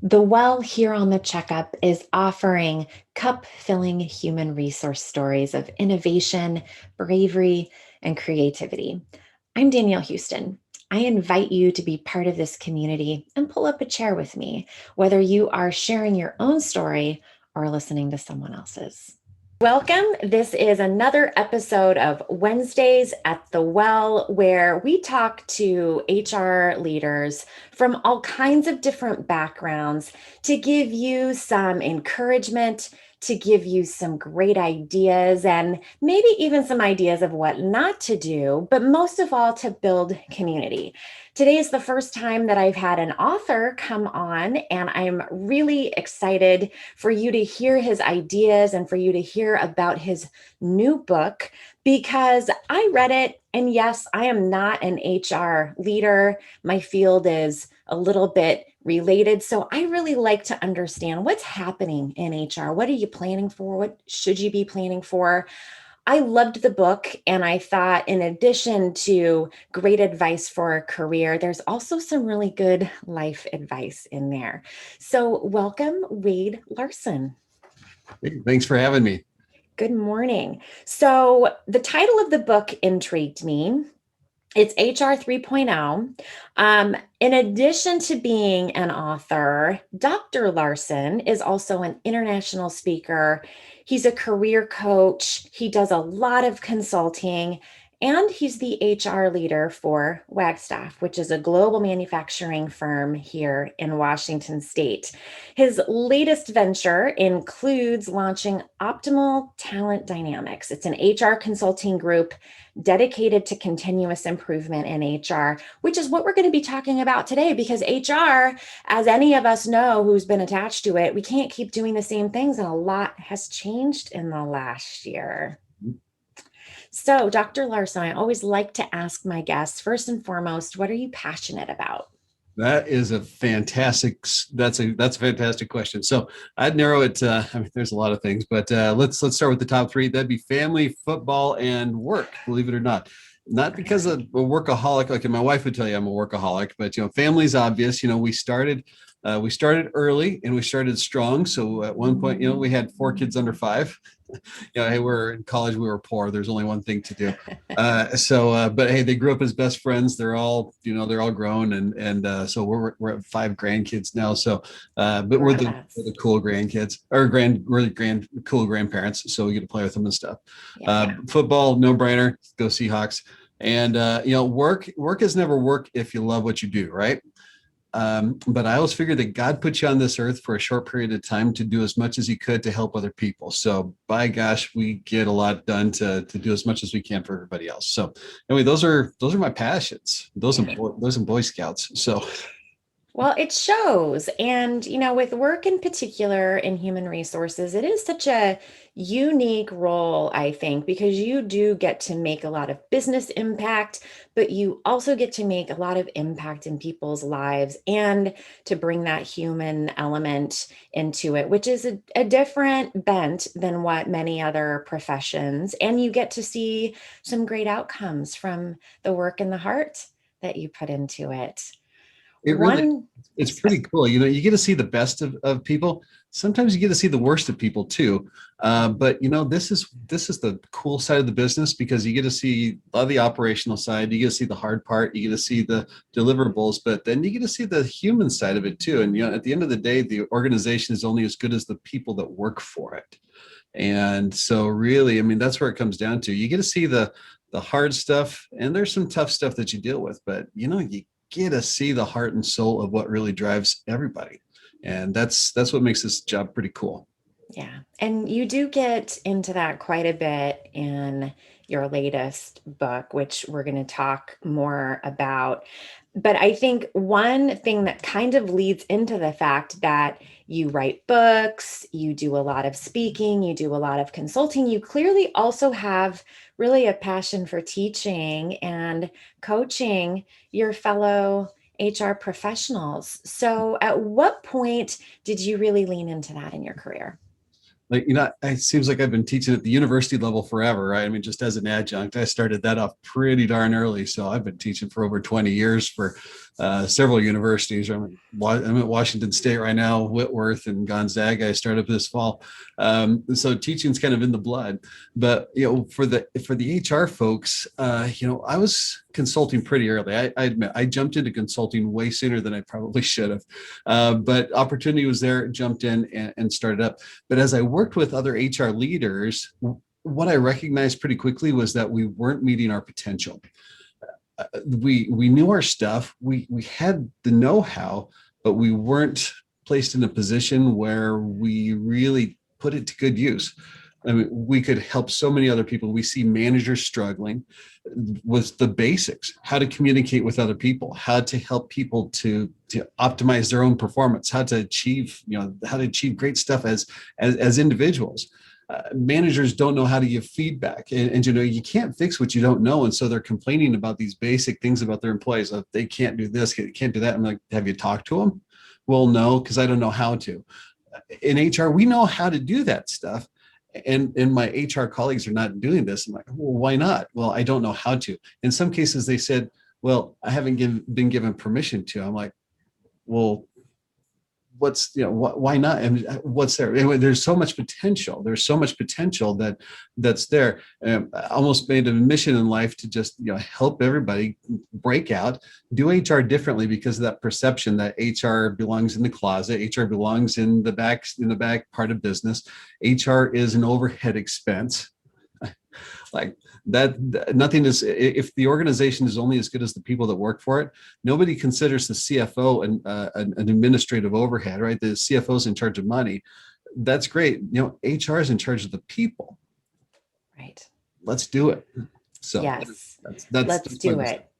The Well here on the Checkup is offering cup filling human resource stories of innovation, bravery, and creativity. I'm Danielle Houston. I invite you to be part of this community and pull up a chair with me, whether you are sharing your own story or listening to someone else's. Welcome. This is another episode of Wednesdays at the Well, where we talk to HR leaders from all kinds of different backgrounds to give you some encouragement, to give you some great ideas, and maybe even some ideas of what not to do, but most of all, to build community. Today is the first time that I've had an author come on, and I'm really excited for you to hear his ideas and for you to hear about his new book because I read it. And yes, I am not an HR leader. My field is a little bit related. So I really like to understand what's happening in HR. What are you planning for? What should you be planning for? I loved the book, and I thought, in addition to great advice for a career, there's also some really good life advice in there. So, welcome, Wade Larson. Hey, thanks for having me. Good morning. So, the title of the book intrigued me. It's HR 3.0. In addition to being an author, Dr. Larson is also an international speaker. He's a career coach. He does a lot of consulting, and he's the HR leader for Wagstaff, which is a global manufacturing firm here in Washington State. His latest venture includes launching Optimal Talent Dynamics. It's an HR consulting group dedicated to continuous improvement in HR, which is what we're going to be talking about today, because HR, as any of us know who's been attached to it, we can't keep doing the same things, and a lot has changed in the last year. So, Dr. Larson, I always like to ask my guests, first and foremost, what are you passionate about? That's a fantastic question. So I'd narrow it. I mean, there's a lot of things, but let's start with the top three. That'd be family, football, and work. Believe it or not. Not because of a workaholic, like my wife would tell you I'm a workaholic, but family's obvious. We started early and we started strong. So at one point, we had 4 kids under 5. Hey, we're in college, we were poor. There's only one thing to do. But hey, they grew up as best friends. They're all grown, and so we're at 5 grandkids now. So, but we're the cool grandkids, or cool grandparents. So we get to play with them and stuff. Football, no brainer. Go Seahawks. And work is never work if you love what you do, right? But I always figured that God put you on this earth for a short period of time to do as much as he could to help other people. So by gosh, we get a lot done to do as much as we can for everybody else. So anyway, those are my passions. Those and Boy Scouts. So well, it shows. And, with work in particular in human resources, it is such a unique role, I think, because you do get to make a lot of business impact, but you also get to make a lot of impact in people's lives and to bring that human element into it, which is a different bent than what many other professions. And you get to see some great outcomes from the work and the heart that you put into it. It's pretty cool. You get to see the best of people. Sometimes you get to see the worst of people too. But this is the cool side of the business, because you get to see a lot of the operational side. You get to see the hard part. You get to see the deliverables, but then you get to see the human side of it too. And at the end of the day, the organization is only as good as the people that work for it. And so really, I mean, that's where it comes down to. You get to see the hard stuff, and there's some tough stuff that you deal with, but you get to see the heart and soul of what really drives everybody. And that's what makes this job pretty cool. Yeah. And you do get into that quite a bit in your latest book, which we're going to talk more about. But I think one thing that kind of leads into the fact that you write books, you do a lot of speaking, you do a lot of consulting, you clearly also have really a passion for teaching and coaching your fellow HR professionals. So at what point did you really lean into that in your career? It seems like I've been teaching at the university level forever, right? I mean, just as an adjunct, I started that off pretty darn early. So I've been teaching for over 20 years for several universities. I'm at Washington State right now, Whitworth and Gonzaga. I started this fall, so teaching's kind of in the blood. But for the HR folks, I was consulting pretty early. I admit I jumped into consulting way sooner than I probably should have, but opportunity was there. Jumped in and started up. But as I worked with other HR leaders, what I recognized pretty quickly was that we weren't meeting our potential. We knew our stuff. We had the know-how, but we weren't placed in a position where we really put it to good use. I mean, we could help so many other people. We see managers struggling with the basics, how to communicate with other people, how to help people to optimize their own performance, how to achieve, how to achieve great stuff as individuals. Managers don't know how to give feedback, and you can't fix what you don't know, and so they're complaining about these basic things about their employees. They can't do this, they can't do that. I'm like, have you talked to them? Well, no, because I don't know how to. In HR, we know how to do that stuff, and my HR colleagues are not doing this. I'm like, well, why not? Well, I don't know how to. In some cases, they said, well, I haven't been given permission to. I'm like, well, why not? I mean, what's there? Anyway, there's so much potential. There's so much potential that's there. I almost made a mission in life to just help everybody break out, do HR differently, because of that perception that HR belongs in the closet, HR belongs in the back part of business. HR is an overhead expense. Like that, nothing is, if the organization is only as good as the people that work for it, nobody considers the CFO an administrative overhead, right? The CFO is in charge of money. That's great. HR is in charge of the people. Right. Let's do it. So yes, that's let's do it.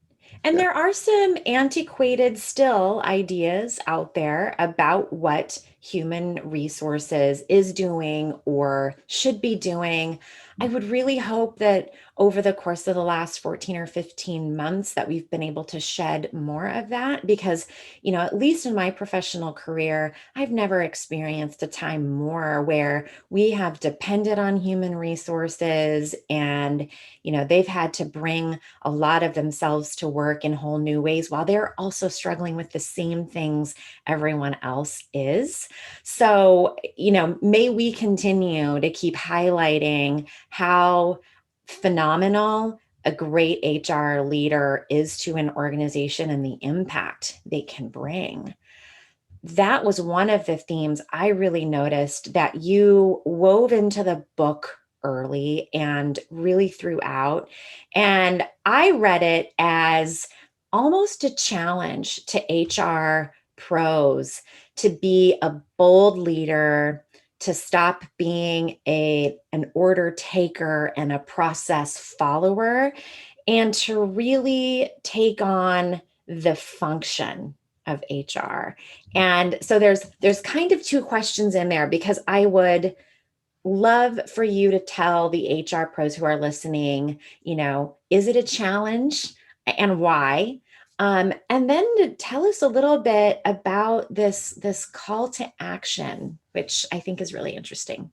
And yeah. there are some antiquated still ideas out there about what human resources is doing or should be doing. I would really hope that over the course of the last 14 or 15 months that we've been able to shed more of that, because, at least in my professional career, I've never experienced a time more where we have depended on human resources and, they've had to bring a lot of themselves to work in whole new ways while they're also struggling with the same things everyone else is. So, may we continue to keep highlighting how phenomenal a great HR leader is to an organization and the impact they can bring. That was one of the themes I really noticed that you wove into the book early and really throughout. And I read it as almost a challenge to HR pros to be a bold leader, to stop being an order taker and a process follower, and to really take on the function of HR. And so there's kind of two questions in there, because I would love for you to tell the HR pros who are listening, is it a challenge and why? And then to tell us a little bit about this call to action, which I think is really interesting.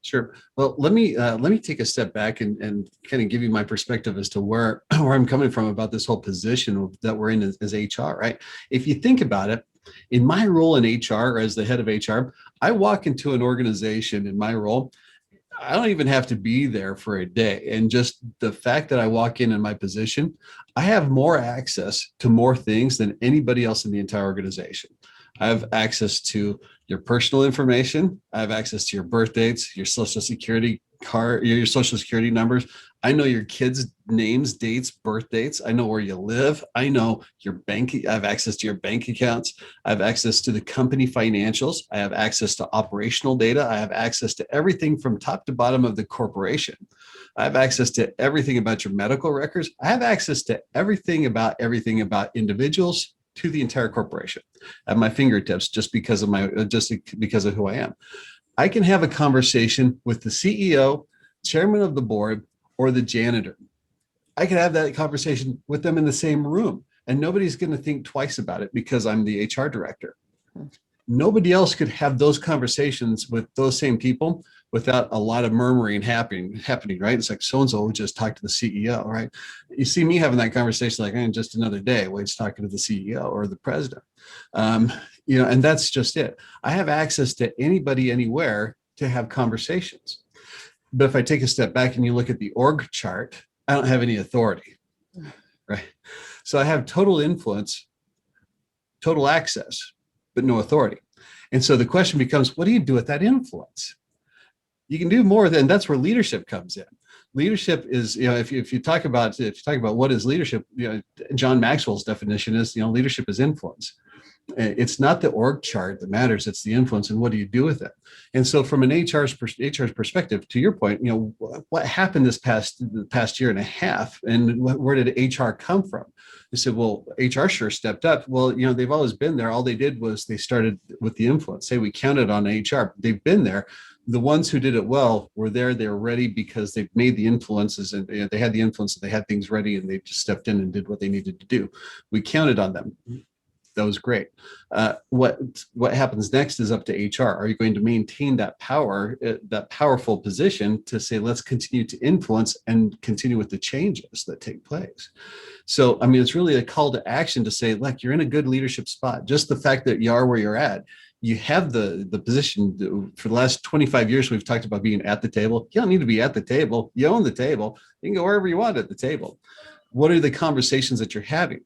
Sure. Well, let me take a step back and kind of give you my perspective as to where I'm coming from about this whole position that we're in as HR, right? If you think about it, in my role in HR, as the head of HR, I walk into an organization in my role. I don't even have to be there for a day. And just the fact that I walk in my position, I have more access to more things than anybody else in the entire organization. I have access to your personal information. I have access to your birth dates, your social security card, your social security numbers. I know your kids' names, dates, birth dates. I know where you live. I know your bank. I have access to your bank accounts. I have access to the company financials. I have access to operational data. I have access to everything from top to bottom of the corporation. I have access to everything about your medical records. I have access to everything about individuals to the entire corporation at my fingertips, just because of who I am. I can have a conversation with the CEO, chairman of the board, or the janitor. I can have that conversation with them in the same room, and nobody's going to think twice about it because I'm the HR director. Nobody else could have those conversations with those same people without a lot of murmuring happening, right? It's like so-and-so just talked to the CEO, right? You see me having that conversation like, just another day, Wade's talking to the CEO or the president. And that's just it. I have access to anybody, anywhere to have conversations. But if I take a step back and you look at the org chart, I don't have any authority, right? So I have total influence, total access, but no authority. And so the question becomes, what do you do with that influence? You can do more than that's where leadership comes in. Leadership is, if you talk about what is leadership, John Maxwell's definition is, leadership is influence. It's not the org chart that matters, it's the influence, and what do you do with it? And so from an HR's perspective, to your point, what happened the past year and a half, and where did HR come from? They said, well, HR sure stepped up. Well, they've always been there. All they did was they started with the influence. Say we counted on HR. They've been there. The ones who did it well were there. They were ready because they made the influences, and they had the influence, and they had things ready, and they just stepped in and did what they needed to do. We counted on them. That was great. What happens next is up to HR. Are you going to maintain that power, that powerful position to say, let's continue to influence and continue with the changes that take place? So, it's really a call to action to say, look, you're in a good leadership spot. Just the fact that you are where you're at, you have the position. For the last 25 years, we've talked about being at the table. You don't need to be at the table. You own the table. You can go wherever you want at the table. What are the conversations that you're having?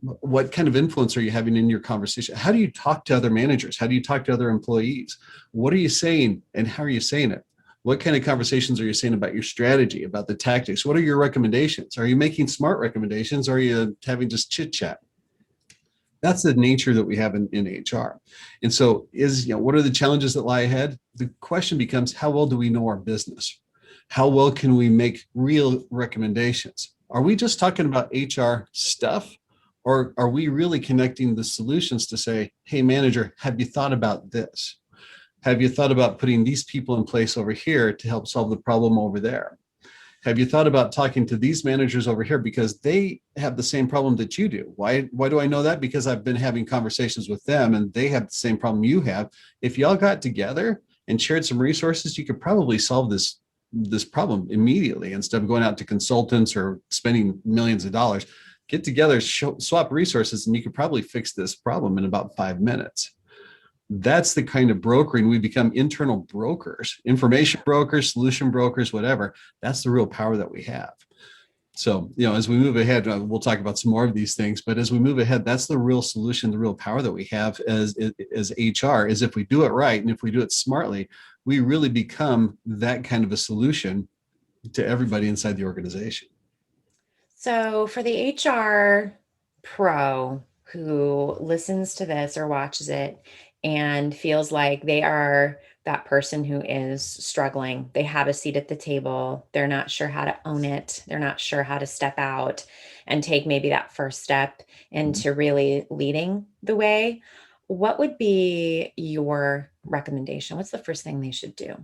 What kind of influence are you having in your conversation? How do you talk to other managers? How do you talk to other employees? What are you saying, and how are you saying it? What kind of conversations are you saying about your strategy, about the tactics? What are your recommendations? Are you making smart recommendations? Or are you having just chit chat? That's the nature that we have in HR. And so what are the challenges that lie ahead? The question becomes, how well do we know our business? How well can we make real recommendations? Are we just talking about HR stuff, or are we really connecting the solutions to say, hey, manager, have you thought about this? Have you thought about putting these people in place over here to help solve the problem over there? Have you thought about talking to these managers over here because they have the same problem that you do? Why do I know that? Because I've been having conversations with them, and they have the same problem you have. If y'all got together and shared some resources, you could probably solve this problem immediately instead of going out to consultants or spending millions of dollars. Get together, swap resources, and you could probably fix this problem in about 5 minutes. That's the kind of brokering. We become internal brokers, information brokers, solution brokers, whatever. That's the real power that we have. So, as we move ahead, we'll talk about some more of these things, but as we move ahead, that's the real solution, the real power that we have as HR, is if we do it right, and if we do it smartly, we really become that kind of a solution to everybody inside the organization. So for the HR pro who listens to this or watches it and feels like they are that person who is struggling, they have a seat at the table, they're not sure how to own it, they're not sure how to step out and take maybe that first step into really leading the way, what would be your recommendation? What's the first thing they should do?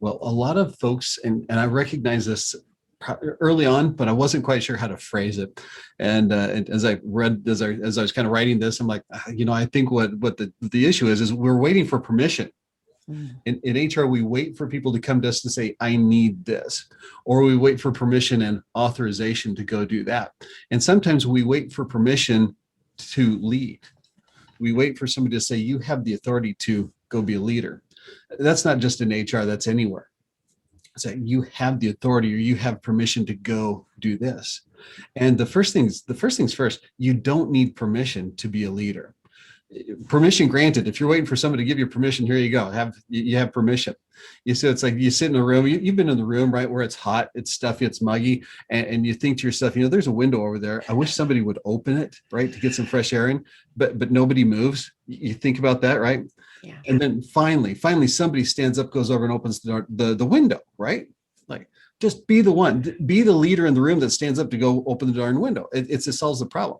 Well, a lot of folks, and I recognize this early on, but I wasn't quite sure how to phrase it. And as I was kind of writing this, I'm like, I think what the issue is we're waiting for permission. In HR, we wait for people to come to us and say, I need this, or we wait for permission and authorization to go do that. And sometimes we wait for permission to lead. We wait for somebody to say, you have the authority to go be a leader. That's not just in HR, that's anywhere. It's like you have the authority, or you have permission to go do this. And the first things first, you don't need permission to be a leader. Permission granted. If you're waiting for somebody to give you permission, here you go. You have permission. It's like you sit in a room. You've been in the room, right, where it's hot, it's stuffy, it's muggy, and you think to yourself, there's a window over there. I wish somebody would open it, right, to get some fresh air in. But nobody moves. You think about that, right? Yeah. And then finally, somebody stands up, goes over, and opens the window, right? Like, just be the one, be the leader in the room that stands up to go open the darn window. It solves the problem.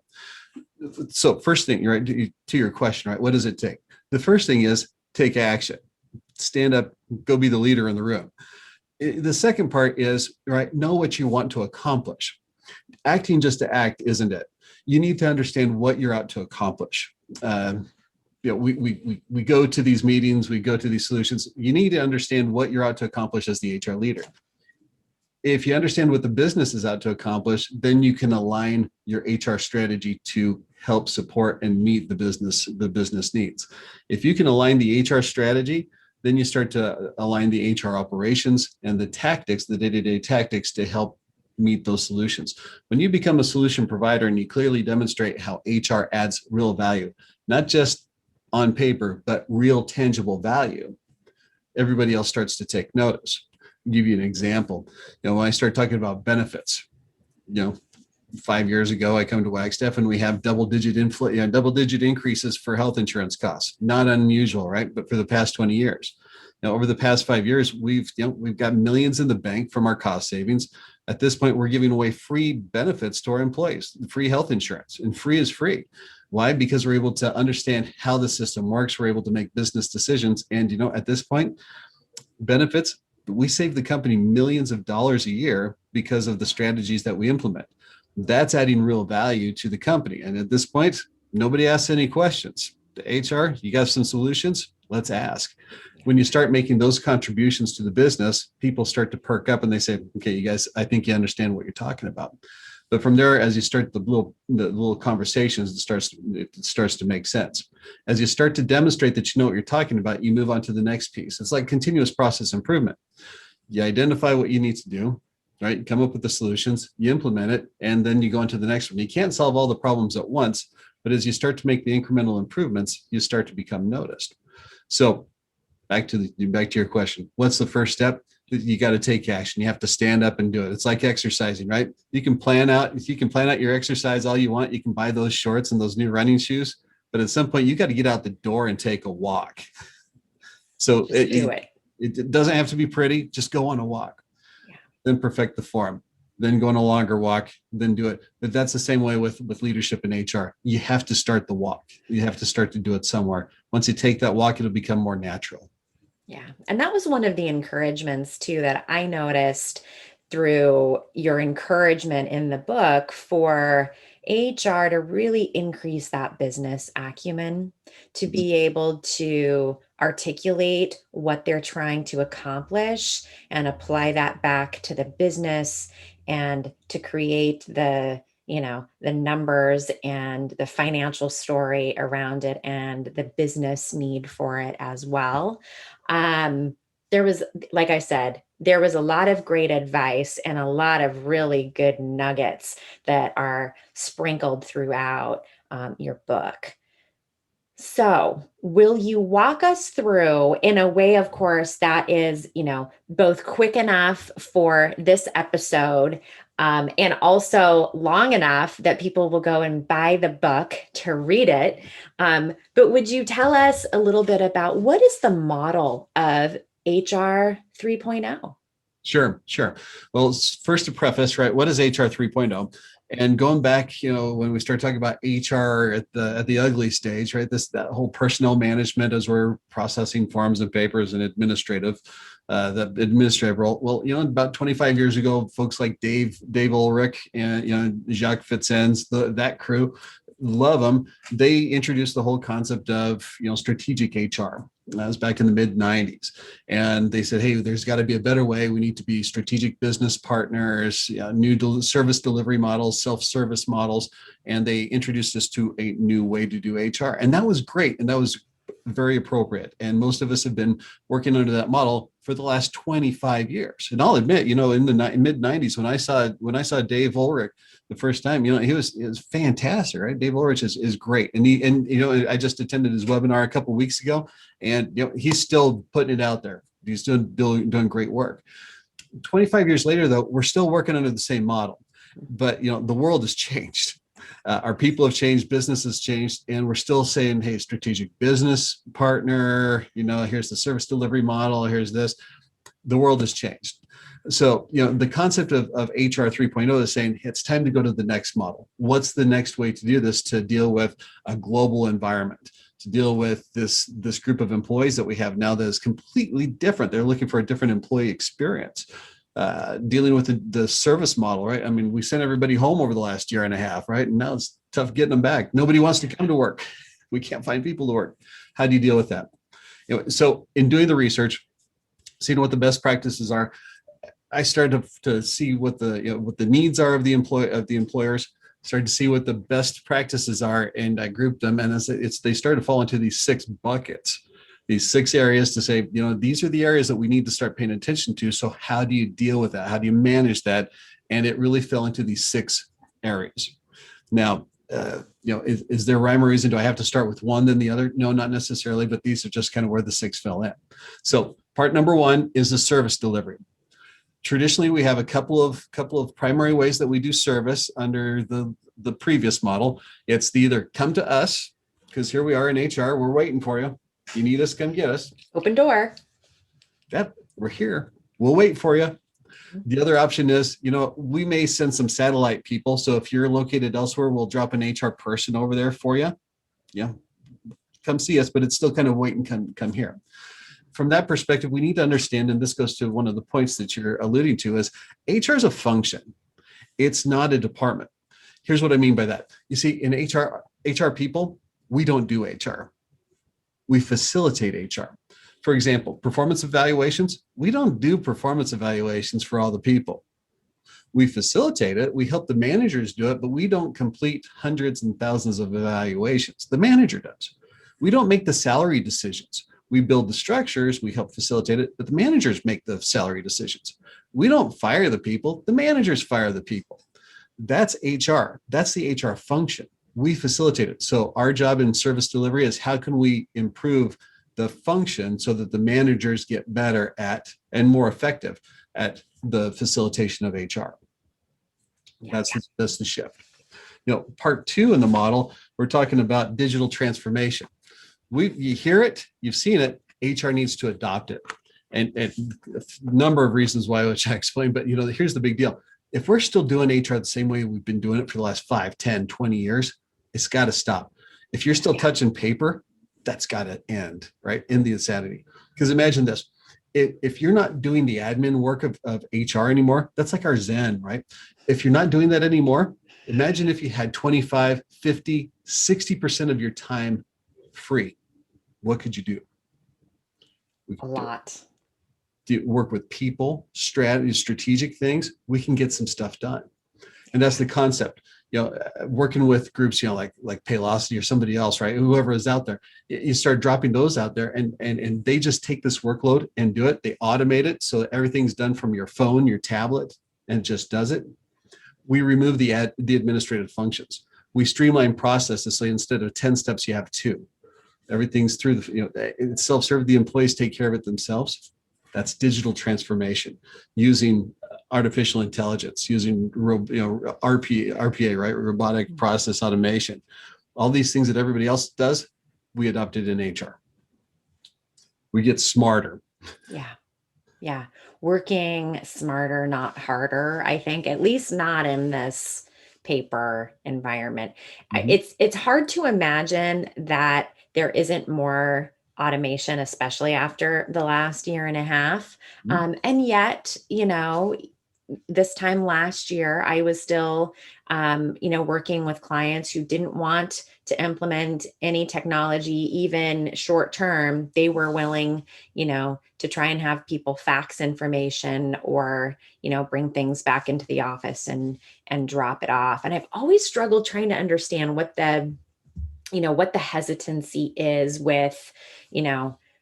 So first thing, right, to your question, right, what does it take? The first thing is take action. Stand up, go be the leader in the room. The second part is, right, know what you want to accomplish. Acting just to act isn't it. You need to understand what you're out to accomplish. we go to these meetings, we go to these solutions. You need to understand what you're out to accomplish as the HR leader. If you understand what the business is out to accomplish, then you can align your HR strategy to help support and meet the business needs. If you can align the HR strategy, then you start to align the HR operations and the tactics, the day-to-day tactics to help meet those solutions. When you become a solution provider and you clearly demonstrate how HR adds real value, not just on paper, but real tangible value, everybody else starts to take notice. I'll give you an example. When I start talking about benefits, 5 years ago, I come to Wagstaff and we have double-digit increases for health insurance costs. Not unusual, right? But for the past 20 years. Now, over the past 5 years, we've got millions in the bank from our cost savings. At this point, we're giving away free benefits to our employees, free health insurance, and free is free. Why? Because we're able to understand how the system works. We're able to make business decisions. And, at this point, benefits, we save the company millions of dollars a year because of the strategies that we implement. That's adding real value to the company. And at this point, nobody asks any questions. The HR, you got some solutions? Let's ask. When you start making those contributions to the business, people start to perk up and they say, okay, you guys, I think you understand what you're talking about. But from there, as you start the little conversations, it starts to make sense. As you start to demonstrate that you know what you're talking about, you move on to the next piece. It's like continuous process improvement. You identify what you need to do, right? You come up with the solutions, you implement it, and then you go on to the next one. You can't solve all the problems at once, but as you start to make the incremental improvements, you start to become noticed. So back to your question, what's the first step? You got to take action. You have to stand up and do it. It's like exercising, right? You can plan out your exercise all you want. You can buy those shorts and those new running shoes, but at some point you got to get out the door and take a walk. So it doesn't have to be pretty. Just go on a walk, then perfect the form, then go on a longer walk, then do it. But that's the same way with leadership in HR. You have to start the walk. You have to start to do it somewhere. Once you take that walk, it'll become more natural. Yeah. And that was one of the encouragements too that I noticed through your encouragement in the book for HR to really increase that business acumen, to be able to articulate what they're trying to accomplish and apply that back to the business and to create the numbers and the financial story around it and the business need for it as well. There was, like I said, there was a lot of great advice and a lot of really good nuggets that are sprinkled throughout your book. So, will you walk us through in a way, of course, that is, both quick enough for this episode and also long enough that people will go and buy the book to read it. But would you tell us a little bit about what is the model of HR 3.0? Sure. Well, first to preface, right? What is HR 3.0? And going back, when we start talking about HR at the ugly stage, right? That whole personnel management as we're processing forms and papers and the administrative role. Well, about 25 years ago, folks like Dave Ulrich and Jacques Fitzens, that crew, love them. They introduced the whole concept of strategic HR. That was back in the mid 90s. And they said, hey, there's got to be a better way. We need to be strategic business partners, new service delivery models, self-service models. And they introduced us to a new way to do HR. And that was great. And that was very appropriate. And most of us have been working under that model for the last 25 years. And I'll admit, in the mid 90s, when I saw Dave Ulrich the first time, he was fantastic, right? Dave Ulrich is great. And I just attended his webinar a couple of weeks ago, and he's still putting it out there. He's still doing great work. 25 years later, though, we're still working under the same model, but the world has changed. Our people have changed, business has changed, and we're still saying, hey, strategic business partner, here's the service delivery model, here's this. The world has changed. So, the concept of HR 3.0 is saying it's time to go to the next model. What's the next way to do this to deal with a global environment, to deal with this group of employees that we have now that is completely different? They're looking for a different employee experience. Dealing with the service model, right? I mean, we sent everybody home over the last year and a half, right? And now it's tough getting them back. Nobody wants to come to work. We can't find people to work. How do you deal with that? So in doing the research, seeing what the best practices are, I started to see what the needs are of the employers, started to see what the best practices are, and I grouped them. And they started to fall into these 6 buckets, these 6 areas to say, these are the areas that we need to start paying attention to. So how do you deal with that? How do you manage that? And it really fell into these 6 areas. Now, is there rhyme or reason? Do I have to start with one then the other? No, not necessarily, but these are just kind of where the 6 fell in. So part number 1 is the service delivery. Traditionally, we have a couple of primary ways that we do service under the previous model. It's the either come to us, because here we are in HR, we're waiting for you. You need us, come get us. Open door. Yep, we're here. We'll wait for you. The other option is, we may send some satellite people. So if you're located elsewhere, we'll drop an HR person over there for you. Yeah, come see us, but it's still kind of wait and come here. From that perspective, we need to understand, and this goes to one of the points that you're alluding to, is HR is a function. It's not a department. Here's what I mean by that. You see, in HR people, we don't do HR. We facilitate HR. For example, performance evaluations, we don't do performance evaluations for all the people. We facilitate it. We help the managers do it, but we don't complete hundreds and thousands of evaluations. The manager does. We don't make the salary decisions. We build the structures, we help facilitate it, but the managers make the salary decisions. We don't fire the people, the managers fire the people. That's HR. That's the HR function. We facilitate it. So our job in service delivery is how can we improve the function so that the managers get better at and more effective at the facilitation of HR. Yeah. That's the shift. Part 2 in the model, we're talking about digital transformation. You hear it, you've seen it, HR needs to adopt it. And a number of reasons why, which I explained, but here's the big deal. If we're still doing HR the same way we've been doing it for the last 5, 10, 20 years, it's got to stop. If you're still touching paper, that's got to end, right? End the insanity. Because imagine this, if you're not doing the admin work of HR anymore, that's like our Zen, right? If you're not doing that anymore, imagine if you had 25, 50, 60% of your time free. What could you do? A lot. Do you work with people, strategic things? We can get some stuff done. And that's the concept. Working with groups, like Paylocity or somebody else, right? Whoever is out there, you start dropping those out there and they just take this workload and do it. They automate it so that everything's done from your phone, your tablet, and just does it. We remove the administrative functions. We streamline processes. So instead of 10 steps, you have 2. Everything's through it's self-serve. The employees take care of it themselves. That's digital transformation using artificial intelligence, using RPA, right? Robotic process automation. All these things that everybody else does, we adopted in HR. We get smarter. Yeah. Working smarter, not harder. I think, at least not in this paper environment. Mm-hmm. It's hard to imagine that there isn't more automation, especially after the last year and a half. Mm-hmm. And yet, this time last year, I was still, working with clients who didn't want to implement any technology, even short term. They were willing, to try and have people fax information or, bring things back into the office and drop it off. And I've always struggled trying to understand what the hesitancy is with,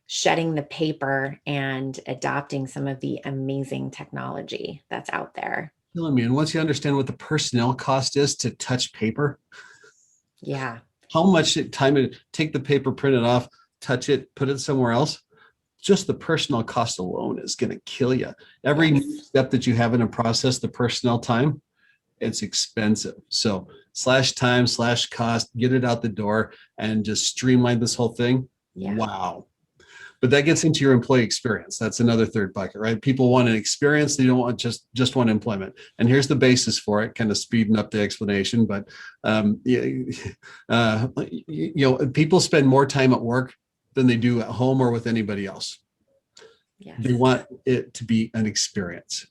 shedding the paper and adopting some of the amazing technology that's out there. Killing me. And once you understand what the personnel cost is to touch paper, yeah, how much time it take the paper, print it off, touch it, put it somewhere else, just the personnel cost alone is going to kill you. Every step that you have in a process, the personnel time, it's expensive. So /time/cost, get it out the door and just streamline this whole thing. Yeah. Wow. But that gets into your employee experience. That's another third bucket, right? People want an experience. They don't want just want employment. And here's the basis for it, kind of speeding up the explanation. But, people spend more time at work than they do at home or with anybody else. Yes. They want it to be an experience.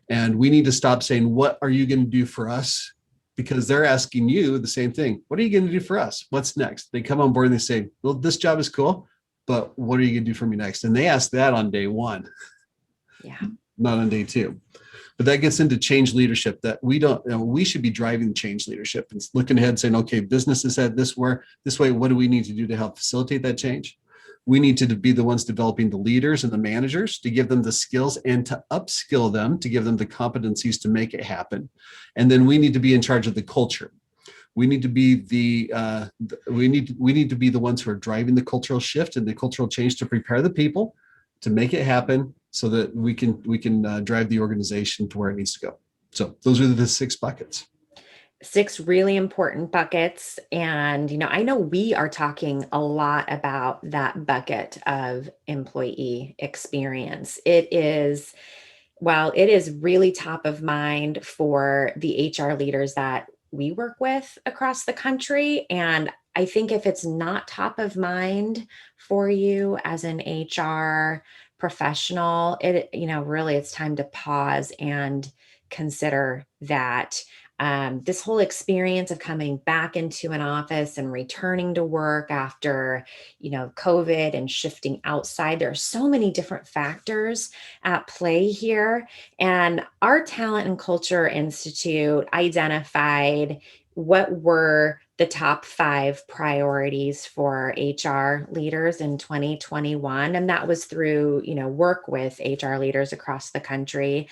And we need to stop saying, what are you going to do for us? because they're asking you the same thing. What are you going to do for us? What's next? They come on board and they say, well, this job is cool, but what are you going to do for me next? And they ask that on day one, Yeah. not on day two. But that gets into change leadership that we don't, we should be driving change leadership and looking ahead saying, okay, business is head this way, what do we need to do to help facilitate that change? We need to be the ones developing the leaders and the managers to give them the skills and to upskill them, to give them the competencies to make it happen. And then we need to be in charge of the culture. We need to be we need to be the ones who are driving the cultural shift and the cultural change to prepare the people to make it happen so that we can drive the organization to where it needs to go. So those are the 6 buckets. 6 really important buckets. And, I know we are talking a lot about that bucket of employee experience. While it is really top of mind for the HR leaders that we work with across the country. And I think if it's not top of mind for you as an HR professional, really it's time to pause and consider that. This whole experience of coming back into an office and returning to work after, COVID and shifting outside, there are so many different factors at play here. And our Talent and Culture Institute identified what were the top 5 priorities for HR leaders in 2021. And that was through, work with HR leaders across the country.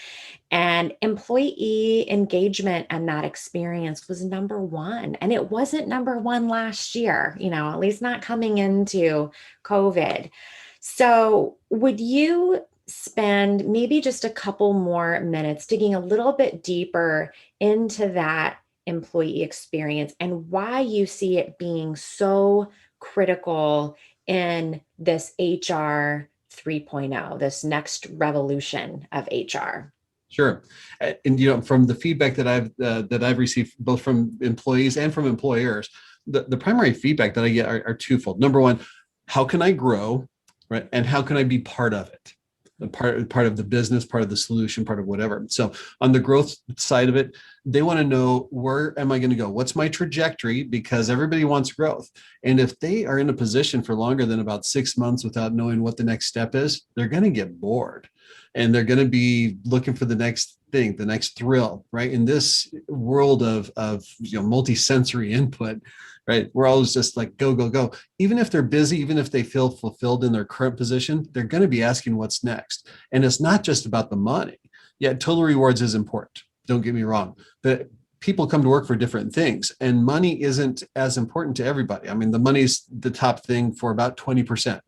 And employee engagement and that experience was number one. And it wasn't number one last year, at least not coming into COVID. So, would you spend maybe just a couple more minutes digging a little bit deeper into that employee experience and why you see it being so critical in this HR 3.0, this next revolution of HR? Sure, and from the feedback that I've received both from employees and from employers, the primary feedback that I get are twofold. Number one, how can I grow, right, and how can I be part of it? Part of the business, part of the solution, part of whatever. So on the growth side of it, they want to know, where am I going to go? What's my trajectory? Because everybody wants growth. And if they are in a position for longer than about 6 months without knowing what the next step is, they're going to get bored. And they're going to be looking for the next thing, the next thrill, right? In this world of multi-sensory input, right? We're always just like, go, go, go. Even if they're busy, even if they feel fulfilled in their current position, they're going to be asking what's next. And it's not just about the money. Yeah, total rewards is important. Don't get me wrong. But people come to work for different things, and money isn't as important to everybody. I mean, the money's the top thing for about 20%.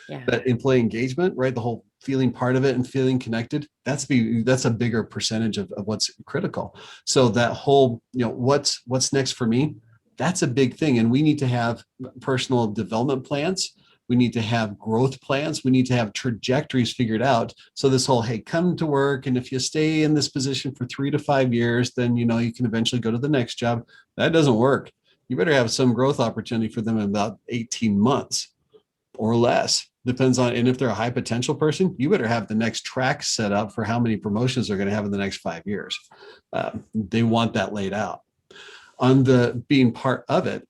Yeah. But employee engagement, right? The whole feeling part of it and feeling connected, that's a bigger percentage of what's critical. So that whole, what's next for me, that's a big thing. And we need to have personal development plans. We need to have growth plans. We need to have trajectories figured out. So this whole, hey, come to work, and if you stay in this position for 3 to 5 years, then you can eventually go to the next job. That doesn't work. You better have some growth opportunity for them in about 18 months or less. Depends on, and if they're a high potential person, you better have the next track set up for how many promotions they're going to have in the next 5 years. They want that laid out. On the being part of it,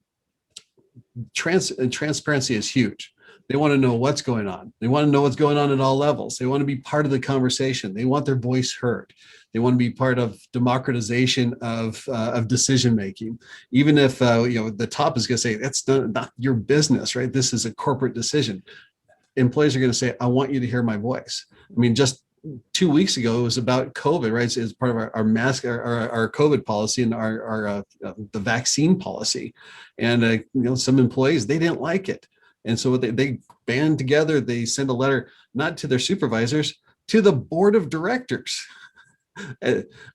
transparency is huge. They want to know what's going on. They want to know what's going on at all levels. They want to be part of the conversation. They want their voice heard. They want to be part of democratization of decision making. Even if the top is going to say that's not your business, right? This is a corporate decision. Employees are going to say, I want you to hear my voice. I mean, just 2 weeks ago, it was about COVID, right? It's part of our mask, our COVID policy and our the vaccine policy. And, some employees, they didn't like it. And so they band together, they send a letter, not to their supervisors, to the board of directors.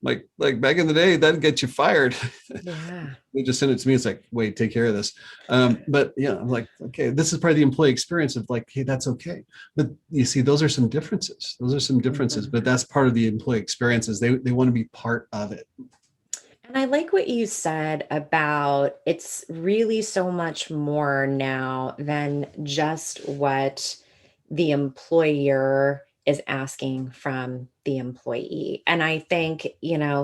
like back in the day, that'd get you fired. Yeah. They just send it to me. It's like, wait, take care of this. But I'm like, okay, this is part of the employee experience of like, hey, that's okay. But you see, those are some differences. But that's part of the employee experiences. They want to be part of it. And I like what you said about it's really so much more now than just what the employer is asking from the employee. And I think,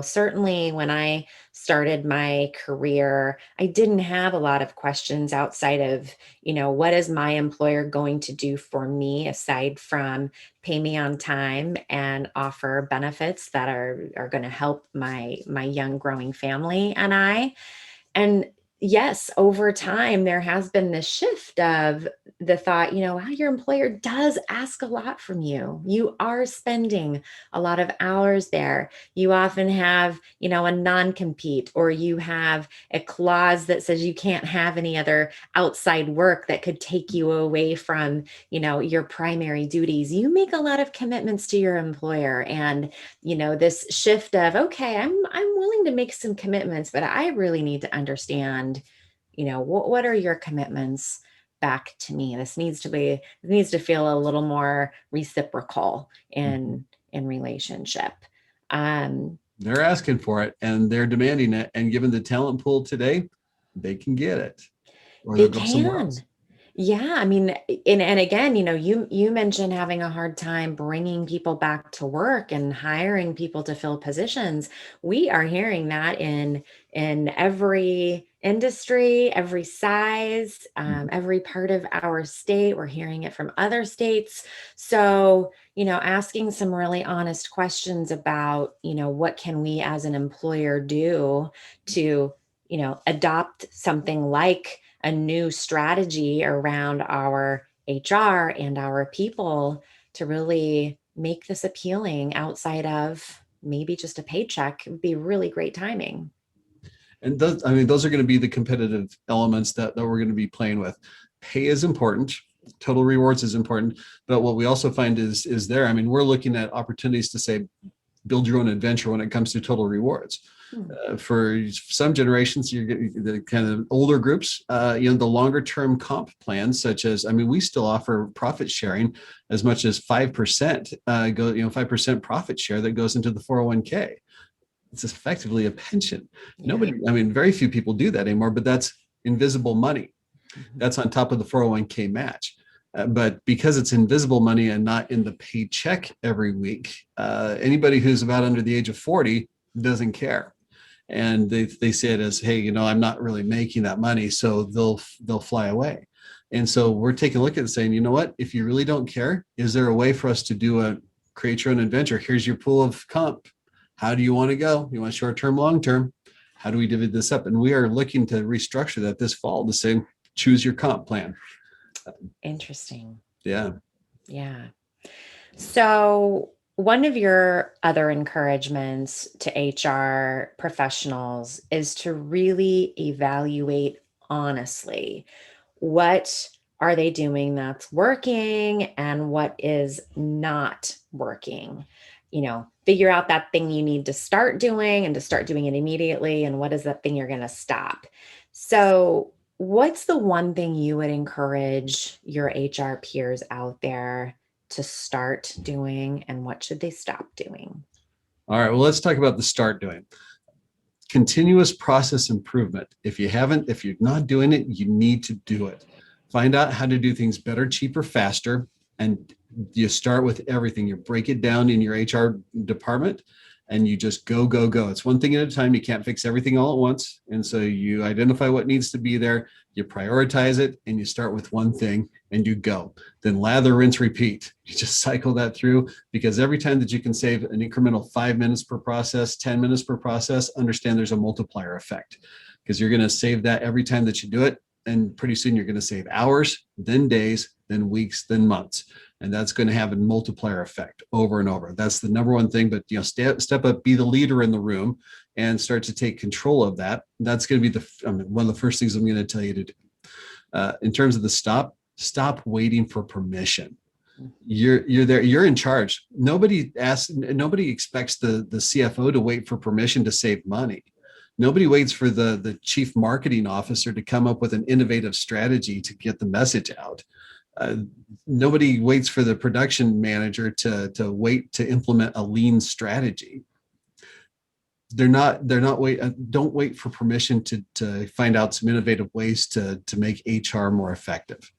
certainly when I started my career, I didn't have a lot of questions outside of, what is my employer going to do for me aside from pay me on time and offer benefits that are going to help my young growing family and I. And yes, over time, there has been this shift of the thought, wow, your employer does ask a lot from you. You are spending a lot of hours there. You often have, a non-compete, or you have a clause that says you can't have any other outside work that could take you away from, your primary duties. You make a lot of commitments to your employer. And this shift of, okay, I'm willing to make some commitments, but I really need to understand, what are your commitments back to me? It needs to feel a little more reciprocal in relationship. um They're asking for it and they're demanding it. And given the talent pool today, they can get it or they they'll go somewhere can. else. Yeah, I mean, and again, you mentioned having a hard time bringing people back to work and hiring people to fill positions. We are hearing that in every industry, every size, every part of our state. We're hearing it from other states. So, asking some really honest questions about, what can we as an employer do to, adopt something like a new strategy around our HR and our people to really make this appealing outside of maybe just a paycheck. It would be really great timing. And those, I mean, those are going to be the competitive elements that we're going to be playing with. Pay is important. Total rewards is important. But what we also find is there, I mean, we're looking at opportunities to say, build your own adventure when it comes to total rewards. Hmm. For some generations, you're getting the kind of older groups, the longer term comp plans, such as, I mean, we still offer profit sharing as much as 5% 5% profit share that goes into the 401k. It's effectively a pension. Yeah. Nobody, I mean, very few people do that anymore, but that's invisible money. Mhm. That's on top of the 401k match. But because it's invisible money and not in the paycheck every week, anybody who's about under the age of 40 doesn't care. And they say it as, hey, I'm not really making that money, so they'll fly away. And so we're taking a look at it saying, you know what, if you really don't care, is there a way for us to do a create your own adventure? Here's your pool of comp. How do you want to go? You want short term, long term? How do we divvy this up? And we are looking to restructure that this fall to say, choose your comp plan. Interesting. Yeah. Yeah. So, one of your other encouragements to HR professionals is to really evaluate honestly what are they doing that's working and what is not working. Figure out that thing you need to start doing and to start doing it immediately, and what is that thing you're going to stop. So, what's the one thing you would encourage your HR peers out there to start doing, and what should they stop doing? All right. Well, let's talk about the start doing. Continuous process improvement. If you're not doing it, you need to do it. Find out how to do things better, cheaper, faster. And you start with everything. You break it down in your HR department and you just go, go, go. It's one thing at a time. You can't fix everything all at once. And so you identify what needs to be there, you prioritize it, and you start with one thing and you go. Then lather, rinse, repeat. You just cycle that through, because every time that you can save an incremental 5 minutes per process, 10 minutes per process, understand there's a multiplier effect, because you're going to save that every time that you do it. And pretty soon you're going to save hours, then days, then weeks, then months. And that's going to have a multiplier effect over and over. That's the number one thing. But step up, be the leader in the room, and start to take control of that. That's going to be one of the first things I'm going to tell you to do. In terms of the stop waiting for permission. You're there. You're in charge. Nobody expects the CFO to wait for permission to save money. Nobody waits for the chief marketing officer to come up with an innovative strategy to get the message out. Uh, Nobody waits for the production manager to wait to implement a lean strategy. They're not wait. Don't wait for permission to find out some innovative ways to make HR more effective.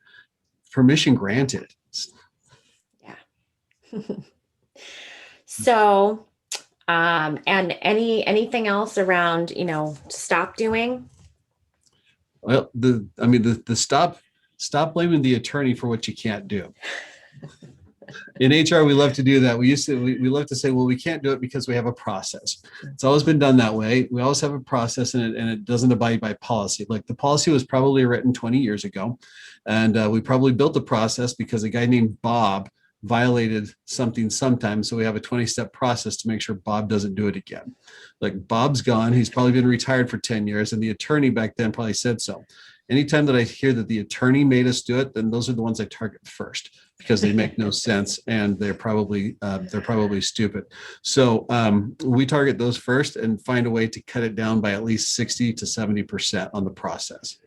Permission granted. Yeah. So, and anything else around, to stop doing? Well, the stop blaming the attorney for what you can't do. In HR, we love to do that. We love to say, well, we can't do it because we have a process. It's always been done that way. We always have a process, and it doesn't abide by policy. Like the policy was probably written 20 years ago, and we probably built the process because a guy named Bob violated something sometime. So we have a 20-step process to make sure Bob doesn't do it again. Like Bob's gone. He's probably been retired for 10 years, and the attorney back then probably said so. Anytime that I hear that the attorney made us do it, then those are the ones I target first because they make no sense and they're probably stupid. So we target those first and find a way to cut it down by at least 60 to 70% on the process.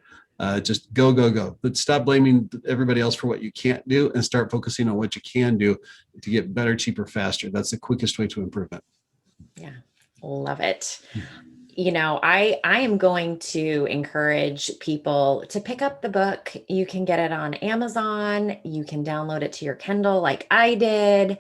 Just go. But stop blaming everybody else for what you can't do and start focusing on what you can do to get better, cheaper, faster. That's the quickest way to improvement. Yeah, love it. I am going to encourage people to pick up the book. You can get it on Amazon. You can download it to your Kindle like I did.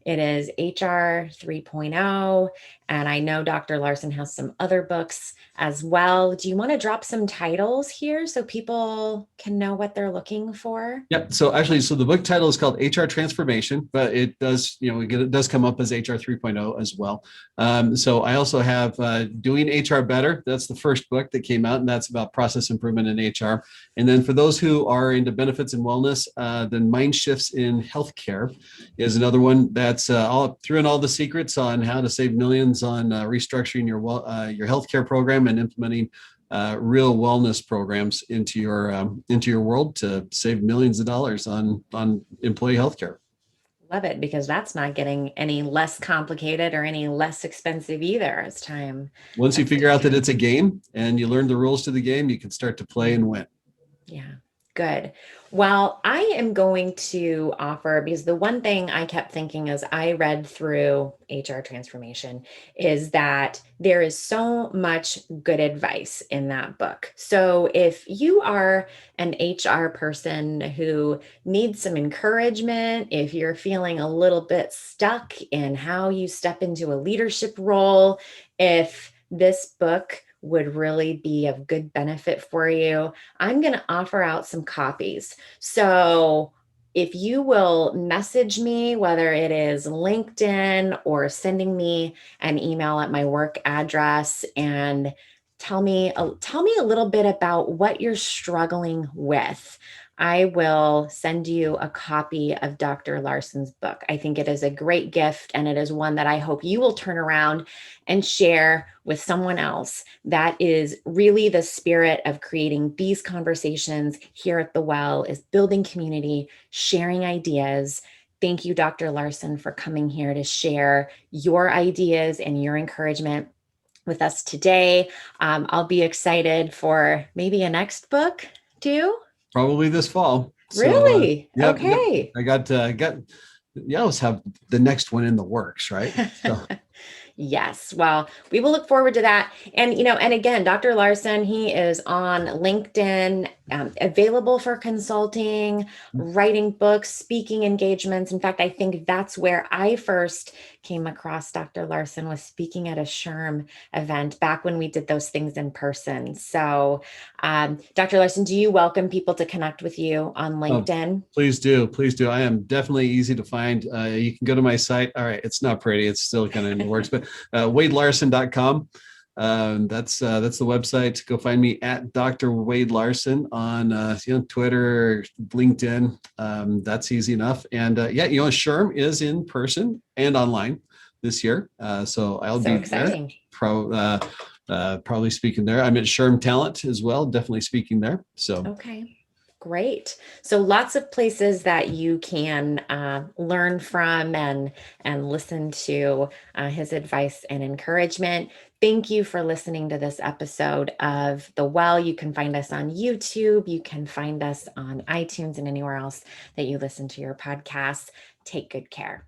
It is HR 3.0. And I know Dr. Larson has some other books as well. Do you want to drop some titles here so people can know what they're looking for? Yep. So the book title is called HR Transformation, but it does, it does come up as HR 3.0 as well. So I also have Doing HR Better. That's the first book that came out, and that's about process improvement in HR. And then for those who are into benefits and wellness, then Mind Shifts in Healthcare is another one that's all through and all the secrets on how to save millions on restructuring your healthcare program and implementing real wellness programs into your world to save millions of dollars on employee healthcare. Love it, because that's not getting any less complicated or any less expensive either as time. Once you figure out that it's a game and you learn the rules to the game, you can start to play and win. Yeah. Good. Well, I am going to offer, because the one thing I kept thinking as I read through HR Transformation is that there is so much good advice in that book. So if you are an HR person who needs some encouragement, if you're feeling a little bit stuck in how you step into a leadership role, if this book would really be of good benefit for you, I'm going to offer out some copies. So if you will message me, whether it is LinkedIn or sending me an email at my work address, and tell me a little bit about what you're struggling with, I will send you a copy of Dr. Larson's book. I think it is a great gift, and it is one that I hope you will turn around and share with someone else. That is really the spirit of creating these conversations here at The Well, is building community, sharing ideas. Thank you, Dr. Larson, for coming here to share your ideas and your encouragement with us today. I'll be excited for maybe a next book too. Probably this fall. Really? Yep. Okay. I got you always have the next one in the works, right? So. Yes. Well, we will look forward to that. And, and again, Dr. Larson, he is on LinkedIn, available for consulting, writing books, speaking engagements. In fact, I think that's where I first came across Dr. Larson, was speaking at a SHRM event back when we did those things in person. So, Dr. Larson, do you welcome people to connect with you on LinkedIn? Oh, please do. Please do. I am definitely easy to find. You can go to my site. All right. It's not pretty. It's still kind of in the works, but wadelarson.com. That's the website. Go find me at Dr. Wade Larson on Twitter, LinkedIn. That's easy enough. And SHRM is in person and online this year. So I'll be exciting. There. Probably speaking there. I'm at SHRM Talent as well. Definitely speaking there. So okay. Great. So lots of places that you can learn from and listen to his advice and encouragement. Thank you for listening to this episode of The Well. You can find us on YouTube. You can find us on iTunes and anywhere else that you listen to your podcasts. Take good care.